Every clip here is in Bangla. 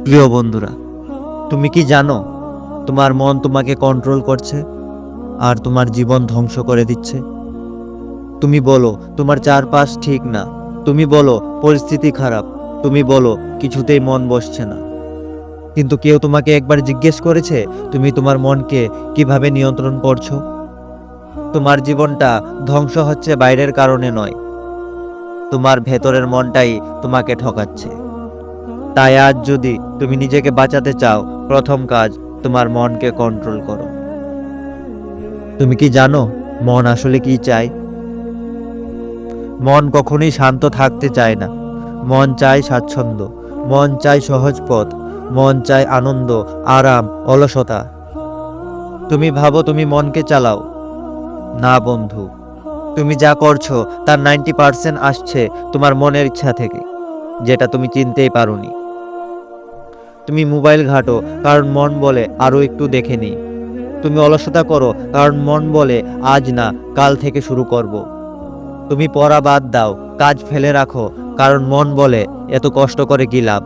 প্রিয় বন্ধুরা, তুমি কি জানো তোমার মন তোমাকে কন্ট্রোল করছে আর তোমার জীবন ধ্বংস করে দিচ্ছে? তুমি বলো তোমার চারপাশ ঠিক না, তুমি বলো পরিস্থিতি খারাপ, তুমি বলো কিছুতেই মন বসছে না। কিন্তু কেউ তোমাকে একবার জিজ্ঞেস করেছে তুমি তোমার মনকে কিভাবে নিয়ন্ত্রণ করছো? তোমার জীবনটা ধ্বংস হচ্ছে বাইরের কারণে নয়, তোমার ভেতরের মনটাই তোমাকে ঠকাচ্ছে। তাই আজ যদি তুমি নিজেকে বাঁচাতে চাও, প্রথম কাজ তোমার মনকে কন্ট্রোল করো। তুমি কি জানো মন আসলে কি চায়? মন কখনোই শান্ত থাকতে চায় না। মন চায় স্বাচ্ছন্দ্য, মন চায় সহজ পথ, মন চায় আনন্দ, আরাম, অলসতা। তুমি ভাবো তুমি মনকে চালাও? না বন্ধু, তুমি যা করছো তার 90% আসছে তোমার মনের ইচ্ছা থেকে, যেটা তুমি চিনতেই পারোনি। তুমি মোবাইল ঘাঁটো কারণ মন বলে আরও একটু দেখে নিই। তুমি অলসতা করো কারণ মন বলে আজ না, কাল থেকে শুরু করব। তুমি পড়া বাদ দাও, কাজ ফেলে রাখো কারণ মন বলে এত কষ্ট করে কি লাভ।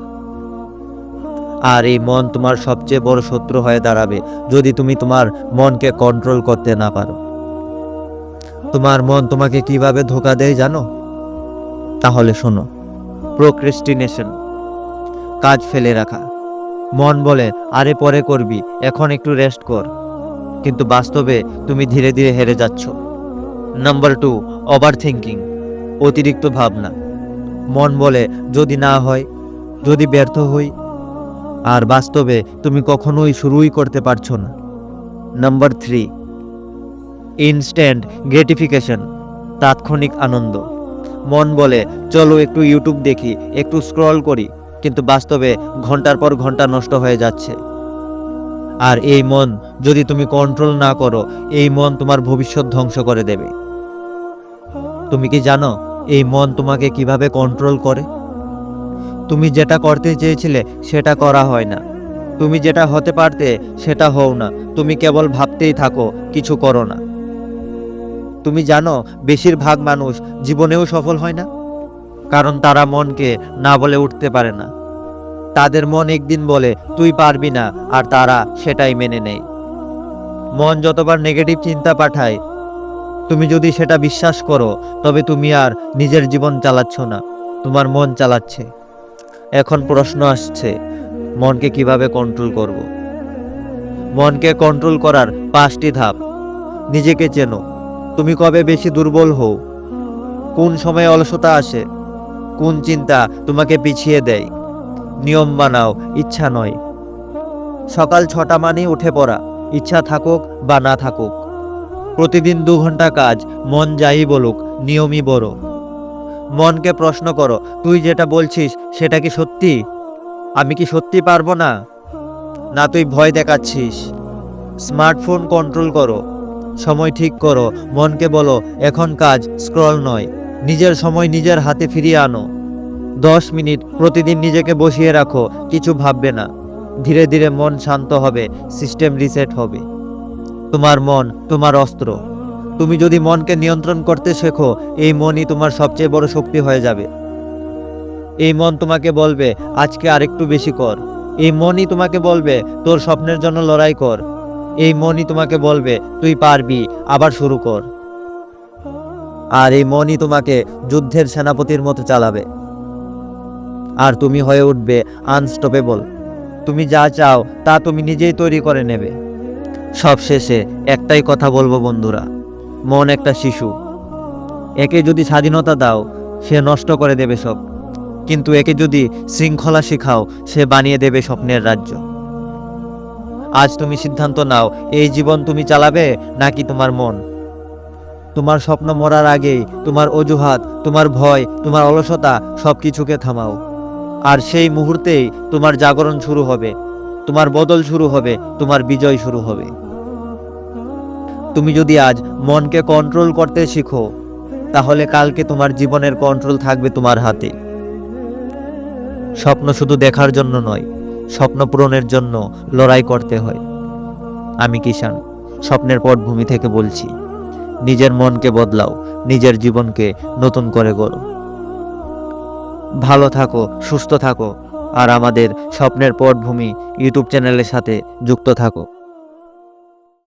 আর এই মন তোমার সবচেয়ে বড় শত্রু হয়ে দাঁড়াবে যদি তুমি তোমার মনকে কন্ট্রোল করতে না পারো। তোমার মন তোমাকে কিভাবে ধোঁকা দেয় জানো? তাহলে শোনো। প্রোক্রেস্টিনেশন, কাজ ফেলে রাখা। মন বলে আরে পরে করবি, এখন একটু রেস্ট কর, কিন্তু বাস্তবে তুমি ধীরে ধীরে হেরে যাচ্ছ। নাম্বার 2, ওভার থিঙ্কিং, অতিরিক্ত ভাবনা। মন বলে যদি না হয়, যদি ব্যর্থ হই, আর বাস্তবে তুমি কখনোই শুরুই করতে পারছো না। নাম্বার 3, ইনস্ট্যান্ট গ্রেটিফিকেশন, তাৎক্ষণিক আনন্দ। মন বলে চলো একটু ইউটিউব দেখি, একটু স্ক্রল করি, কিন্তু বাস্তবে ঘন্টার পর ঘন্টা নষ্ট হয়ে যাচ্ছে। আর এই মন যদি তুমি কন্ট্রোল না করো, এই মন তোমার ভবিষ্যৎ ধ্বংস করে দেবে। তুমি কি জানো এই মন তোমাকে কিভাবে কন্ট্রোল করে? তুমি যেটা করতে চেয়েছিলে সেটা করা হয় না, তুমি যেটা হতে পারতে সেটা হও না, তুমি কেবল ভাবতেই থাকো, কিছু করো না। তুমি জানো বেশিরভাগ মানুষ জীবনেও সফল হয় না, কারণ তারা মনকে না বলে উঠতে পারে না। তাদের মন একদিন বলে তুই পারবি না, আর তারা সেটাই মেনে নেয়। মন যতবার নেগেটিভ চিন্তা পাঠায়, তুমি যদি সেটা বিশ্বাস করো, তবে তুমি আর নিজের জীবন চালাচ্ছ না, তোমার মন চালাচ্ছে। এখন প্রশ্ন আসছে, মনকে কিভাবে কন্ট্রোল করব? মনকে কন্ট্রোল করার 5টি ধাপ। নিজেকে চেনো, তুমি কবে বেশি দুর্বল হও, কোন সময়ে অলসতা আসে, কোন চিন্তা তোমাকে পিছিয়ে দেয়। নিয়ম বানাও, ইচ্ছা নয়। সকাল 6টা মানেই উঠে পড়া, ইচ্ছা থাকুক বা না থাকুক। প্রতিদিন 2 ঘন্টা কাজ, মন যাই বলুক, নিয়মই বড়। মনকে প্রশ্ন করো, তুই যেটা বলছিস সেটা কি সত্যি? আমি কি সত্যি পারবো না, না তুই ভয় দেখাচ্ছিস? স্মার্টফোন কন্ট্রোল করো, সময় ঠিক করো। মনকে বলো এখন কাজ, স্ক্রল নয়। নিজের সময় নিজের হাতে ফিরিয়ে আনো। 10 মিনিট প্রতিদিন নিজেকে বসিয়ে রাখো, কিছু ভাববে না। ধীরে ধীরে মন শান্ত হবে, সিস্টেম রিসেট হবে। তোমার মন তোমার অস্ত্র। তুমি যদি মনকে নিয়ন্ত্রণ করতে শেখো, এই মনই তোমার সবচেয়ে বড় শক্তি হয়ে যাবে। এই মন তোমাকে বলবে আজকে আরেকটু বেশি কর। এই মনই তোমাকে বলবে তোর স্বপ্নের জন্য লড়াই কর। এই মনই তোমাকে বলবে তুই পারবি, আবার শুরু কর। আর এই মনই তোমাকে যুদ্ধের সেনাপতির মতো চালাবে, আর তুমি হয়ে উঠবে আনস্টপেবল। তুমি যা চাও তা তুমি নিজেই তৈরি করে নেবে। সবশেষে একটাই কথা বলবো বন্ধুরা, মন একটা শিশু। একে যদি স্বাধীনতা দাও, সে নষ্ট করে দেবে সব, কিন্তু একে যদি শৃঙ্খলা শেখাও, সে বানিয়ে দেবে স্বপ্নের রাজ্য। আজ তুমি সিদ্ধান্ত নাও, এই জীবন তুমি চালাবে নাকি তোমার মন। তোমার স্বপ্ন মরার আগেই তোমার অজুহাত, তোমার ভয়, তোমার অলসতা সবকিছুকে থামাও। আর সেই মুহূর্তেই তোমার জাগরণ শুরু হবে, তোমার বদল শুরু হবে, তোমার বিজয় শুরু হবে। তুমি যদি আজ মনকে কন্ট্রোল করতে শিখো, তাহলে কালকে তোমার জীবনের কন্ট্রোল থাকবে তোমার হাতে। স্বপ্ন শুধু দেখার জন্য নয়, স্বপ্ন পূরণের জন্য লড়াই করতে হয়। আমি কিষান, স্বপ্নের পটভূমি থেকে বলছি। নিজের মনকে বদলাও, নিজের জীবনকে নতুন করে গড়ো। ভালো থাকো, সুস্থ থাকো, আর আমাদের স্বপ্নের পটভূমি ইউটিউব চ্যানেলের সাথে যুক্ত থাকো।